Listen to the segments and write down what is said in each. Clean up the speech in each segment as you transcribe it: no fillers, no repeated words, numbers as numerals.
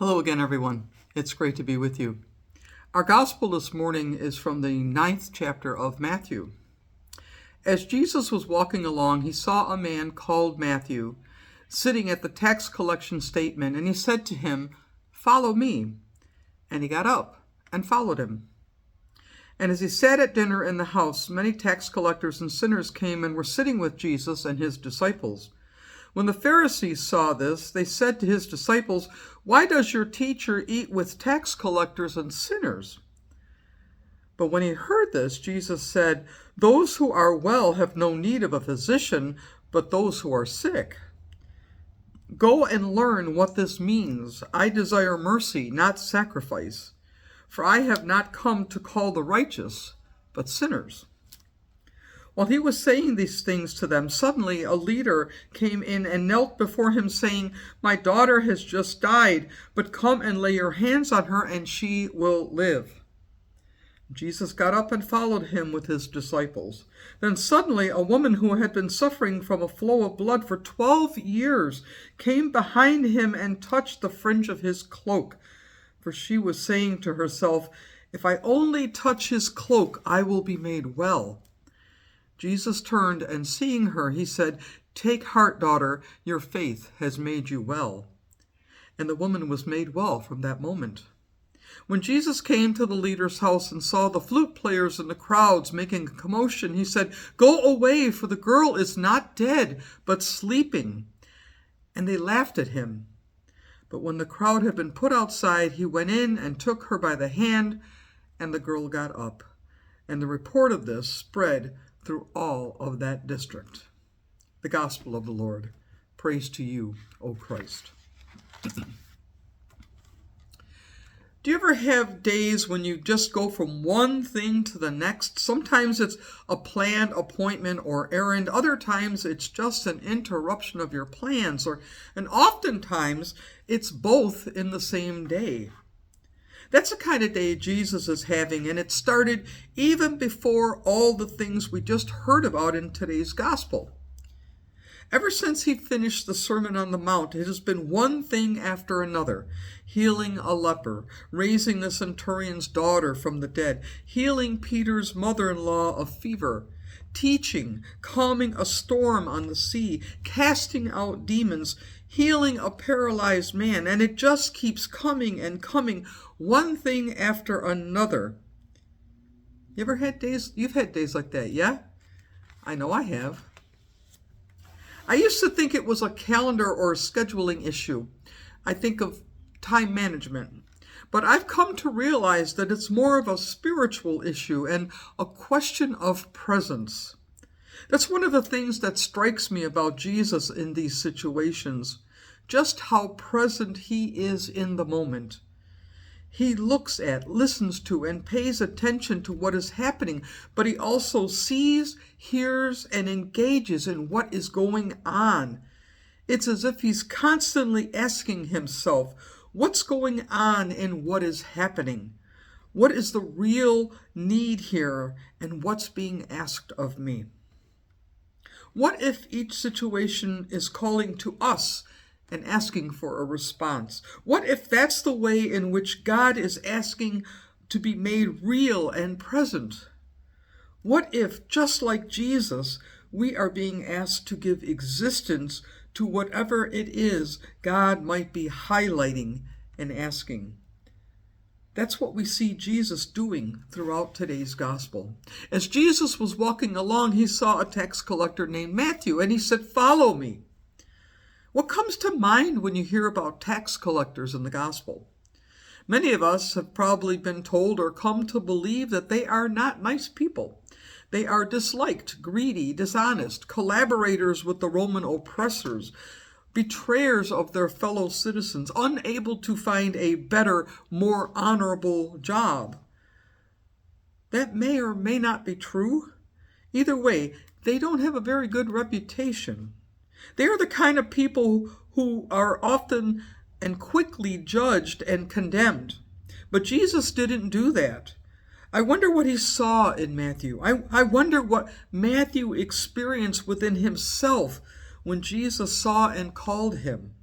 Hello again, everyone. It's great to be with you. Our gospel this morning is from the 9th chapter of Matthew. As Jesus was walking along, he saw a man called Matthew sitting at the tax collection statement, and he said to him, "Follow me." And he got up and followed him. And as he sat at dinner in the house, many tax collectors and sinners came and were sitting with Jesus and his disciples. When the Pharisees saw this, they said to his disciples, "Why does your teacher eat with tax collectors and sinners?" But when he heard this, Jesus said, "Those who are well have no need of a physician, but those who are sick. Go and learn what this means. I desire mercy, not sacrifice, for I have not come to call the righteous, but sinners." While he was saying these things to them, suddenly a leader came in and knelt before him, saying, "My daughter has just died, but come and lay your hands on her, and she will live." Jesus got up and followed him with his disciples. Then suddenly a woman who had been suffering from a flow of blood for 12 years came behind him and touched the fringe of his cloak. For she was saying to herself, "If I only touch his cloak, I will be made well." Jesus turned, and seeing her, he said, "Take heart, daughter, your faith has made you well." And the woman was made well from that moment. When Jesus came to the leader's house and saw the flute players and the crowds making a commotion, he said, "Go away, for the girl is not dead, but sleeping." And they laughed at him. But when the crowd had been put outside, he went in and took her by the hand, and the girl got up. And the report of this spread through all of that district. The gospel of the Lord. Praise to you, O Christ. Do you ever have days when you just go from one thing to the next? Sometimes it's a planned appointment or errand. Other times it's just an interruption of your plans, and oftentimes it's both in the same day. That's the kind of day Jesus is having, and it started even before all the things we just heard about in today's gospel. Ever since he finished the Sermon on the Mount, it has been one thing after another: healing a leper, raising the centurion's daughter from the dead, healing Peter's mother-in-law of fever, teaching, calming a storm on the sea, casting out demons, healing a paralyzed man, and it just keeps coming and coming, one thing after another. You've had days like that, yeah? I know I have. I used to think it was a calendar or a scheduling issue. I think of time management. But I've come to realize that it's more of a spiritual issue and a question of presence. That's one of the things that strikes me about Jesus in these situations, just how present he is in the moment. He looks at, listens to, and pays attention to what is happening, but he also sees, hears, and engages in what is going on. It's as if he's constantly asking himself, what's going on in what is happening? What is the real need here, and what's being asked of me? What if each situation is calling to us and asking for a response? What if that's the way in which God is asking to be made real and present? What if, just like Jesus, we are being asked to give existence to whatever it is God might be highlighting and asking? That's what we see Jesus doing throughout today's gospel. As Jesus was walking along, he saw a tax collector named Matthew, and he said, "Follow me." What comes to mind when you hear about tax collectors in the gospel? Many of us have probably been told or come to believe that they are not nice people. They are disliked, greedy, dishonest, collaborators with the Roman oppressors, betrayers of their fellow citizens, unable to find a better, more honorable job. That may or may not be true. Either way, they don't have a very good reputation. They are the kind of people who are often and quickly judged and condemned. But Jesus didn't do that. I wonder what he saw in Matthew. I wonder what Matthew experienced within himself when Jesus saw and called him.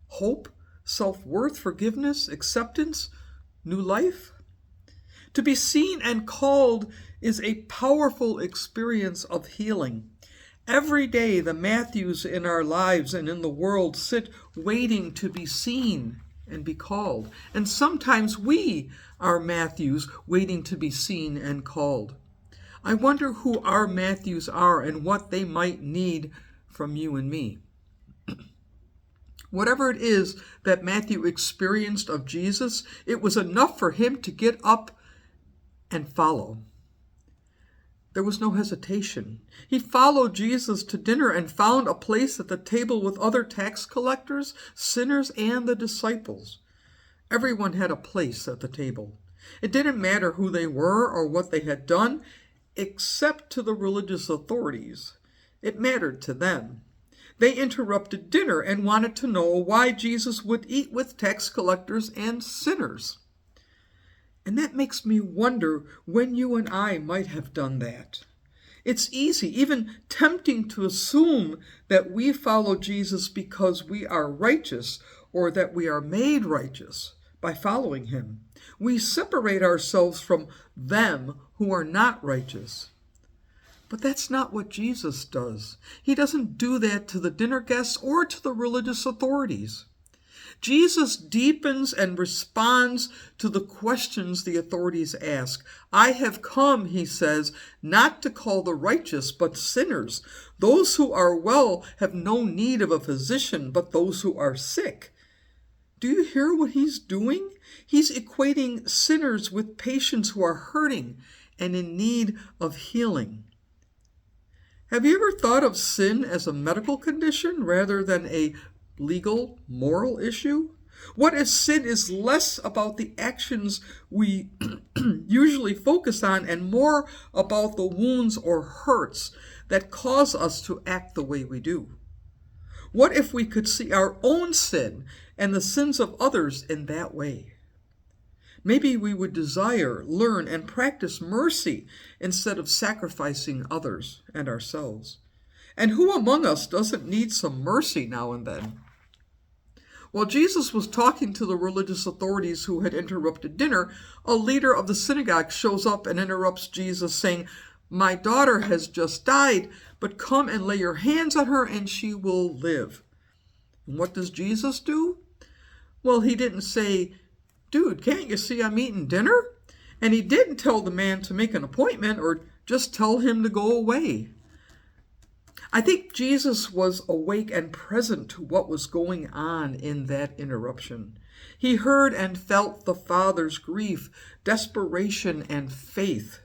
Hope, self-worth, forgiveness, acceptance, new life. To be seen and called is a powerful experience of healing. Every day, the Matthews in our lives and in the world sit waiting to be seen and be called. And sometimes we are Matthews waiting to be seen and called. I wonder who our Matthews are and what they might need from you and me. Whatever it is that Matthew experienced of Jesus, it was enough for him to get up and follow. There was no hesitation. He followed Jesus to dinner and found a place at the table with other tax collectors, sinners, and the disciples. Everyone had a place at the table. It didn't matter who they were or what they had done, except to the religious authorities. It mattered to them. They interrupted dinner and wanted to know why Jesus would eat with tax collectors and sinners. And that makes me wonder when you and I might have done that. It's easy, even tempting, to assume that we follow Jesus because we are righteous or that we are made righteous by following him. We separate ourselves from them who are not righteous. But that's not what Jesus does. He doesn't do that to the dinner guests or to the religious authorities. Jesus deepens and responds to the questions the authorities ask. I have come, he says, not to call the righteous, but sinners. Those who are well have no need of a physician, but those who are sick. Do you hear what he's doing? He's equating sinners with patients who are hurting and in need of healing. Have you ever thought of sin as a medical condition rather than a legal, moral issue? What if sin is less about the actions we usually focus on and more about the wounds or hurts that cause us to act the way we do? What if we could see our own sin and the sins of others in that way? Maybe we would desire, learn, and practice mercy instead of sacrificing others and ourselves. And who among us doesn't need some mercy now and then? While Jesus was talking to the religious authorities who had interrupted dinner, a leader of the synagogue shows up and interrupts Jesus, saying, My daughter has just died, but come and lay your hands on her and she will live. And what does Jesus do? Well, he didn't say, Dude, can't you see I'm eating dinner? And he didn't tell the man to make an appointment or just tell him to go away. I think Jesus was awake and present to what was going on in that interruption. He heard and felt the Father's grief, desperation, and faith.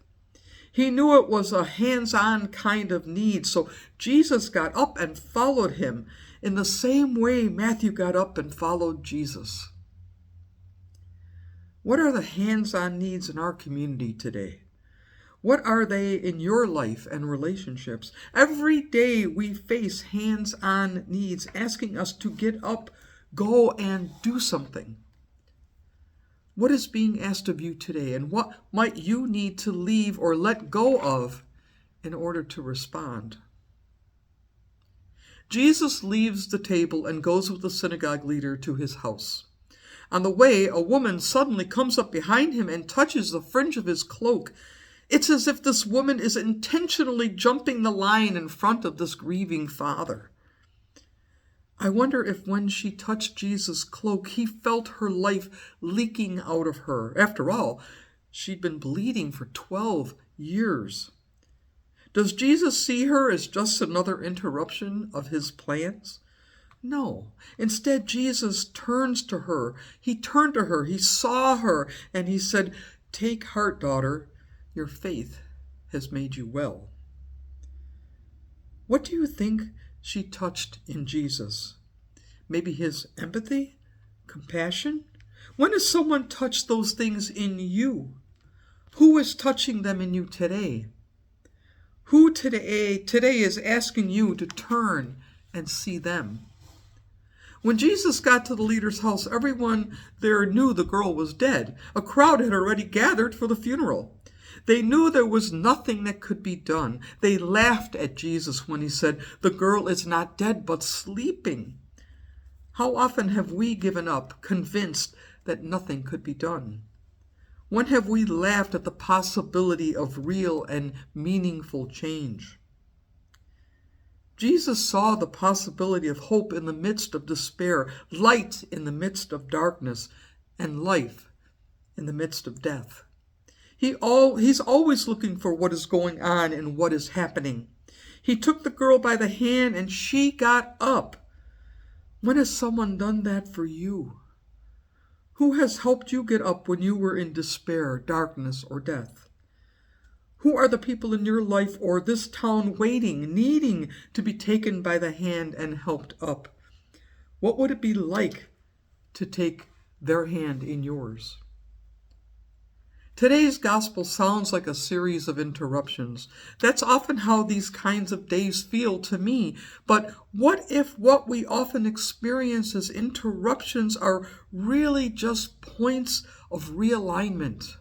He knew it was a hands-on kind of need, so Jesus got up and followed him in the same way Matthew got up and followed Jesus. What are the hands-on needs in our community today? What are they in your life and relationships? Every day we face hands-on needs asking us to get up, go, and do something. What is being asked of you today, and what might you need to leave or let go of in order to respond? Jesus leaves the table and goes with the synagogue leader to his house. On the way, a woman suddenly comes up behind him and touches the fringe of his cloak. It's as if this woman is intentionally jumping the line in front of this grieving father. I wonder if when she touched Jesus' cloak, he felt her life leaking out of her. After all, she'd been bleeding for 12 years. Does Jesus see her as just another interruption of his plans? No. Instead, Jesus turns to her. He turned to her. He saw her, and he said, Take heart, daughter. Your faith has made you well. What do you think she touched in Jesus? Maybe his empathy? Compassion? When has someone touched those things in you? Who is touching them in you today? Who today is asking you to turn and see them? When Jesus got to the leader's house, everyone there knew the girl was dead. A crowd had already gathered for the funeral. They knew there was nothing that could be done. They laughed at Jesus when he said, The girl is not dead, but sleeping. How often have we given up, convinced that nothing could be done? When have we laughed at the possibility of real and meaningful change? Jesus saw the possibility of hope in the midst of despair, light in the midst of darkness, and life in the midst of death. He's always looking for what is going on and what is happening. He took the girl by the hand and she got up. When has someone done that for you? Who has helped you get up when you were in despair, darkness, or death? Who are the people in your life or this town waiting, needing to be taken by the hand and helped up? What would it be like to take their hand in yours? Today's gospel sounds like a series of interruptions. That's often how these kinds of days feel to me. But what if what we often experience as interruptions are really just points of realignment?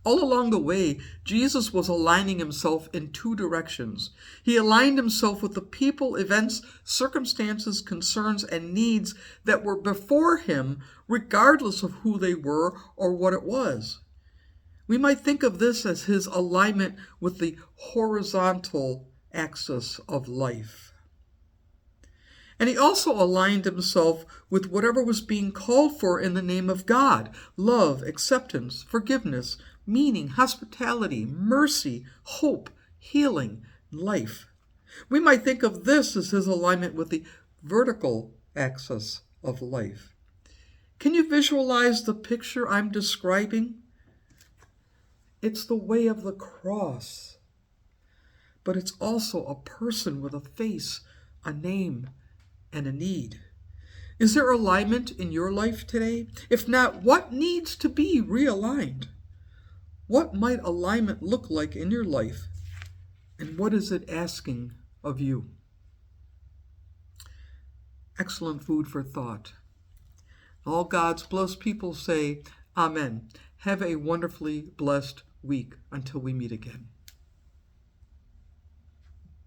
All along the way, Jesus was aligning himself in two directions. He aligned himself with the people, events, circumstances, concerns, and needs that were before him, regardless of who they were or what it was. We might think of this as his alignment with the horizontal axis of life. And he also aligned himself with whatever was being called for in the name of God: love, acceptance, forgiveness, meaning, hospitality, mercy, hope, healing, life. We might think of this as his alignment with the vertical axis of life. Can you visualize the picture I'm describing? It's the way of the cross, but it's also a person with a face, a name, and a need. Is there alignment in your life today? If not, what needs to be realigned? What might alignment look like in your life? And what is it asking of you? Excellent food for thought. All God's blessed people say, Amen. Have a wonderfully blessed week until we meet again.